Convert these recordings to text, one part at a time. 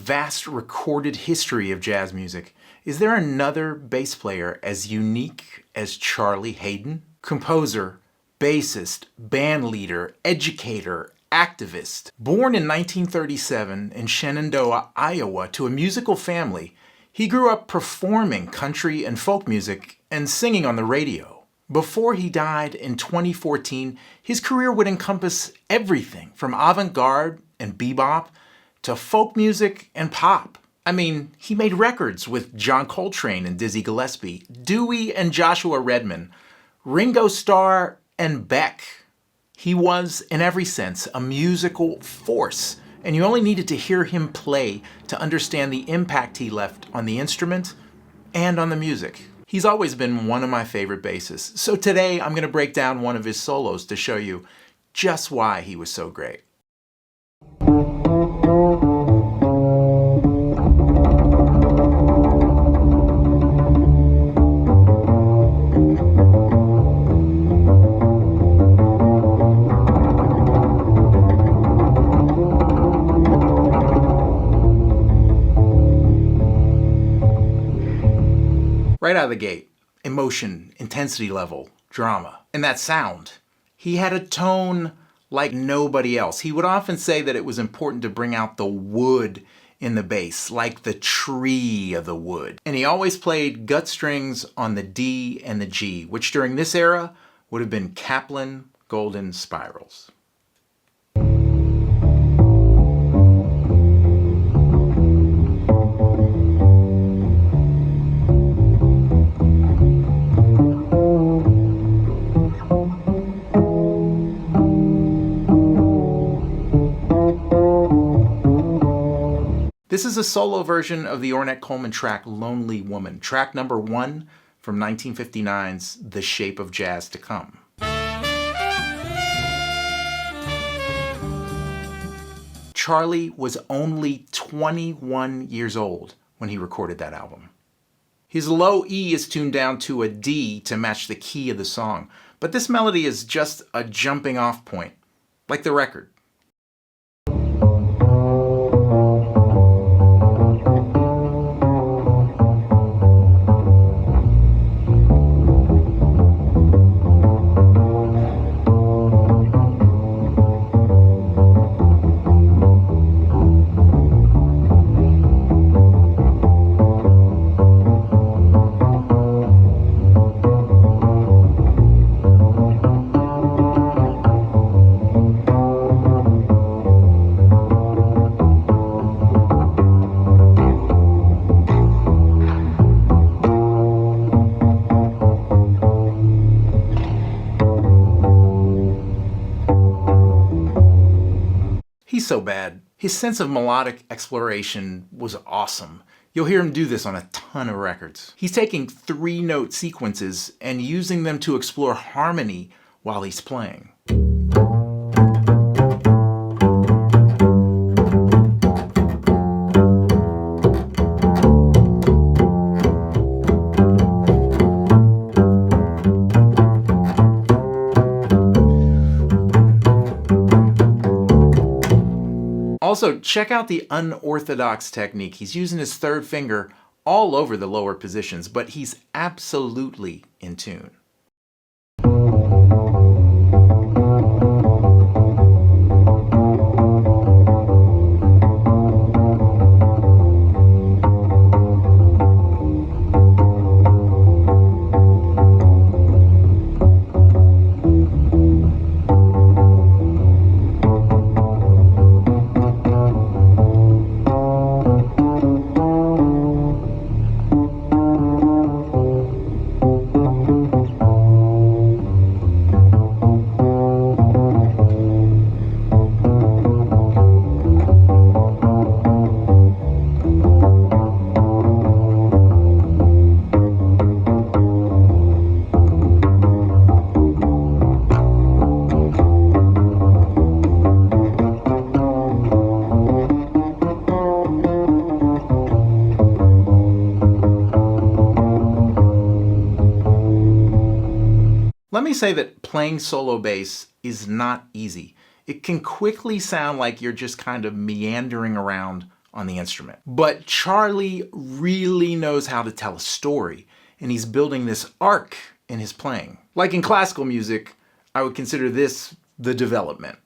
vast recorded history of jazz music, is there another bass player as unique as Charlie Haden? Composer, bassist, bandleader, educator, activist. Born in 1937 in Shenandoah, Iowa, to a musical family, he grew up performing country and folk music and singing on the radio. Before he died in 2014, his career would encompass everything from avant-garde and bebop to folk music and pop. I mean, he made records with John Coltrane and Dizzy Gillespie, Dewey and Joshua Redman, Ringo Starr and Beck. He was, in every sense, a musical force, and you only needed to hear him play to understand the impact he left on the instrument and on the music. He's always been one of my favorite bassists, so today I'm going to break down one of his solos to show you just why he was so great. Right out of the gate, emotion, intensity level, drama, and that sound. He had a tone like nobody else. He would often say that it was important to bring out the wood in the bass, like the tree of the wood. And he always played gut strings on the D and the G, which during this era would have been Kaplan golden spirals. This is a solo version of the Ornette Coleman track Lonely Woman, track number 1 from 1959's The Shape of Jazz to Come. Charlie was only 21 years old when he recorded that album. His low E is tuned down to a D to match the key of the song, but this melody is just a jumping off point, like the record. He's so bad. His sense of melodic exploration was awesome. You'll hear him do this on a ton of records. He's taking 3-note sequences and using them to explore harmony while he's playing. Also, check out the unorthodox technique. He's using his third finger all over the lower positions, but he's absolutely in tune. Let me say that playing solo bass is not easy. It can quickly sound like you're just kind of meandering around on the instrument. But Charlie really knows how to tell a story, and he's building this arc in his playing. Like in classical music, I would consider this the development.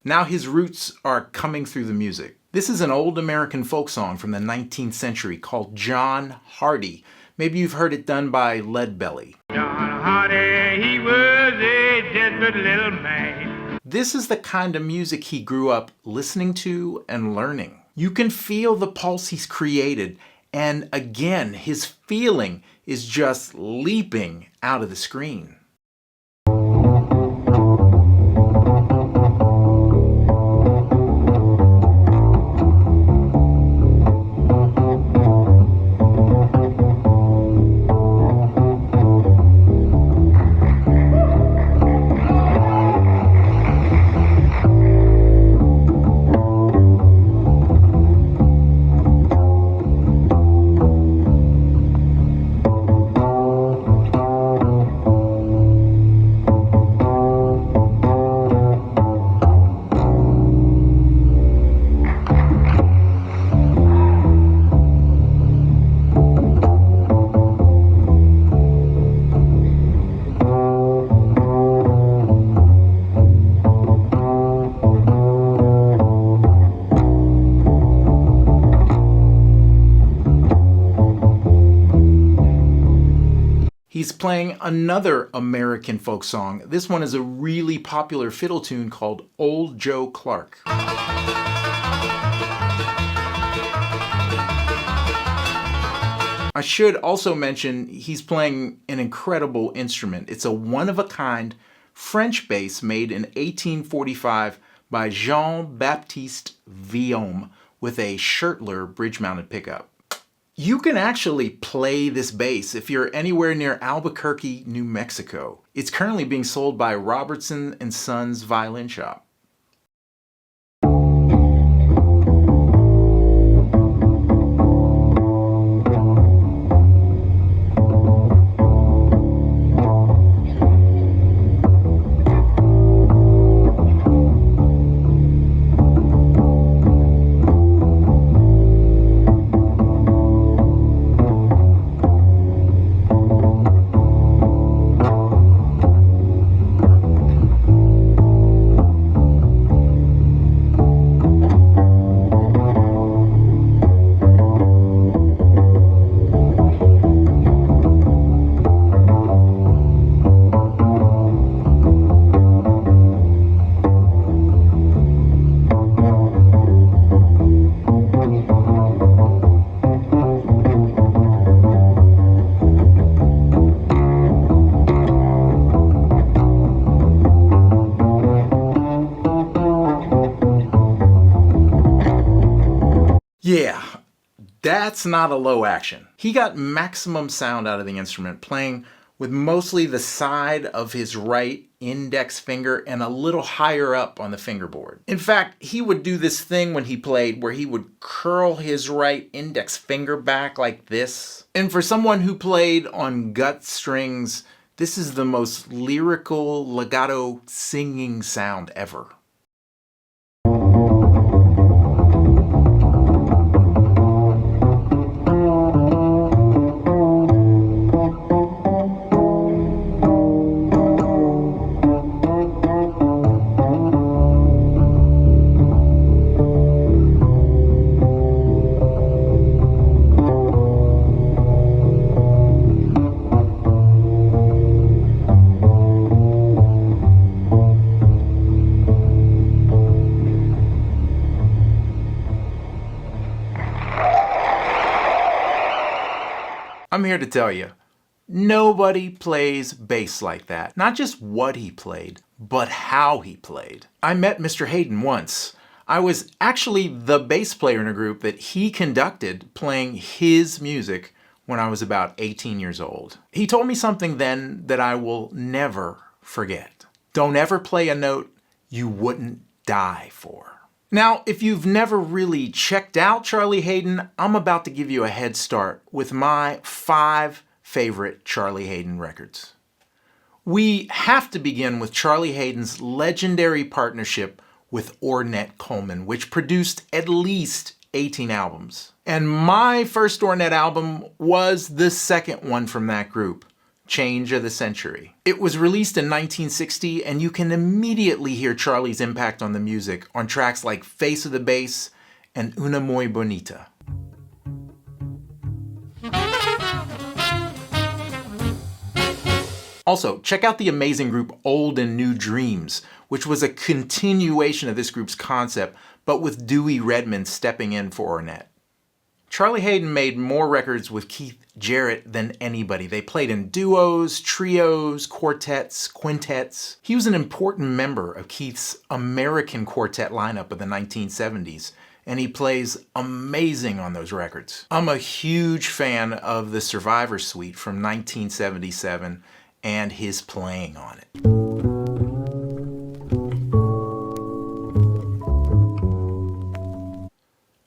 Now his roots are coming through the music. This is an old American folk song from the 19th century called John Hardy. Maybe you've heard it done by Leadbelly. John Hardy, he was a desperate little man. This is the kind of music he grew up listening to and learning. You can feel the pulse he's created, and again, his feeling is just leaping out of the screen. He's playing another American folk song. This one is a really popular fiddle tune called Old Joe Clark. I should also mention he's playing an incredible instrument. It's a one-of-a-kind French bass made in 1845 by Jean-Baptiste Vuillaume with a Schertler bridge-mounted pickup. You can actually play this bass if you're anywhere near Albuquerque, New Mexico. It's currently being sold by Robertson & Sons Violin Shop. Yeah, that's not a low action. He got maximum sound out of the instrument, playing with mostly the side of his right index finger and a little higher up on the fingerboard. In fact, he would do this thing when he played where he would curl his right index finger back like this. And for someone who played on gut strings, this is the most lyrical legato singing sound ever. I'm here to tell you, nobody plays bass like that. Not just what he played, but how he played. I met Mr. Haden once. I was actually the bass player in a group that he conducted playing his music when I was about 18 years old. He told me something then that I will never forget. Don't ever play a note you wouldn't die for. Now, if you've never really checked out Charlie Haden, I'm about to give you a head start with my 5 favorite Charlie Haden records. We have to begin with Charlie Haden's legendary partnership with Ornette Coleman, which produced at least 18 albums. And my first Ornette album was the second one from that group, Change of the Century. It was released in 1960, and you can immediately hear Charlie's impact on the music on tracks like Face of the Bass and Una Muy Bonita. Also, check out the amazing group Old and New Dreams, which was a continuation of this group's concept, but with Dewey Redman stepping in for Ornette. Charlie Haden made more records with Keith Jarrett than anybody. They played in duos, trios, quartets, quintets. He was an important member of Keith's American quartet lineup of the 1970s, and he plays amazing on those records. I'm a huge fan of the Survivor Suite from 1977 and his playing on it.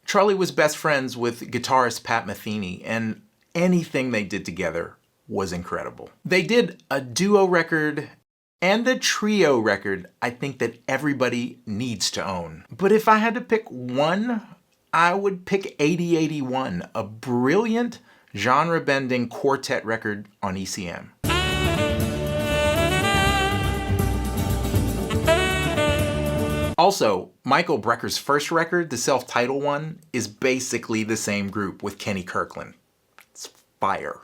Charlie was best friends with guitarist Pat Metheny, and anything they did together was incredible. They did a duo record and a trio record I think that everybody needs to own. But if I had to pick one, I would pick 8081, a brilliant genre-bending quartet record on ECM. Also, Michael Brecker's first record, the self-titled one, is basically the same group with Kenny Kirkland. It's fire.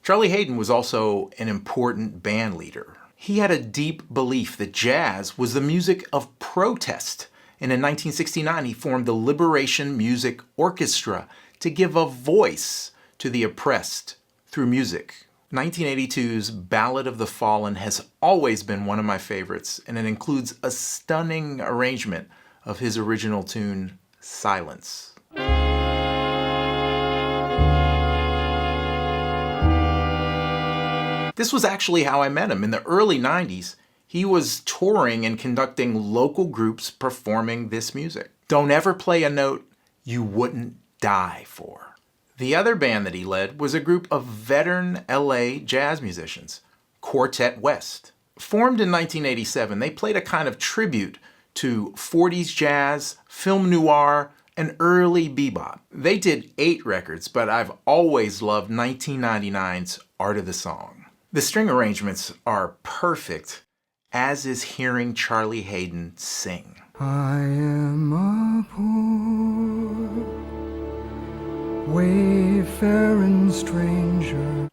Charlie Haden was also an important band leader. He had a deep belief that jazz was the music of protest, and in 1969 he formed the Liberation Music Orchestra to give a voice to the oppressed through music. 1982's Ballad of the Fallen has always been one of my favorites, and it includes a stunning arrangement of his original tune, Silence. This was actually how I met him. In the early 90s, he was touring and conducting local groups performing this music. Don't ever play a note you wouldn't die for. The other band that he led was a group of veteran LA jazz musicians, Quartet West. Formed in 1987, they played a kind of tribute to 40s jazz, film noir, and early bebop. They did 8 records, but I've always loved 1999's Art of the Song. The string arrangements are perfect, as is hearing Charlie Haden sing. I am a poor wayfaring stranger.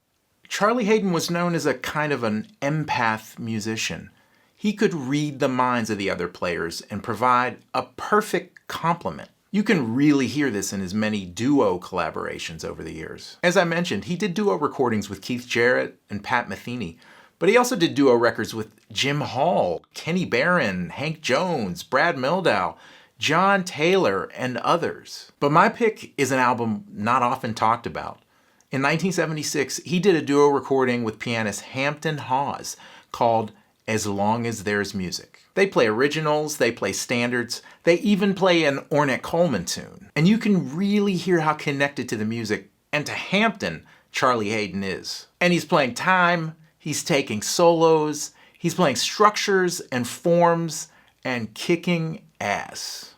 Charlie Haden was known as a kind of an empath musician. He could read the minds of the other players and provide a perfect complement. You can really hear this in his many duo collaborations over the years. As I mentioned, he did duo recordings with Keith Jarrett and Pat Metheny, but he also did duo records with Jim Hall, Kenny Barron, Hank Jones, Brad Mehldau, John Taylor, and others. But my pick is an album not often talked about. In 1976, he did a duo recording with pianist Hampton Hawes called As Long as There's Music. They play originals, they play standards, they even play an Ornette Coleman tune. And you can really hear how connected to the music and to Hampton Charlie Haden is. And he's playing time, he's taking solos, he's playing structures and forms, and kicking ass.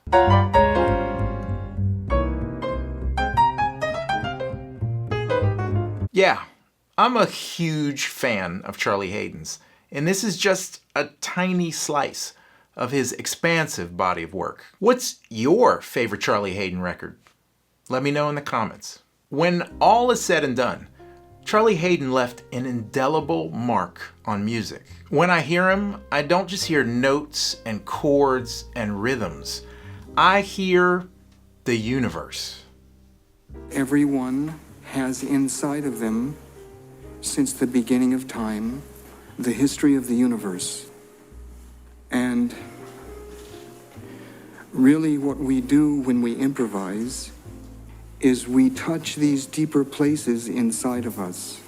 Yeah, I'm a huge fan of Charlie Haden's, and this is just a tiny slice of his expansive body of work. What's your favorite Charlie Haden record? Let me know in the comments. When all is said and done, Charlie Haden left an indelible mark on music. When I hear him, I don't just hear notes and chords and rhythms. I hear the universe. Everyone has inside of them, since the beginning of time, the history of the universe. And really what we do when we improvise is we touch these deeper places inside of us.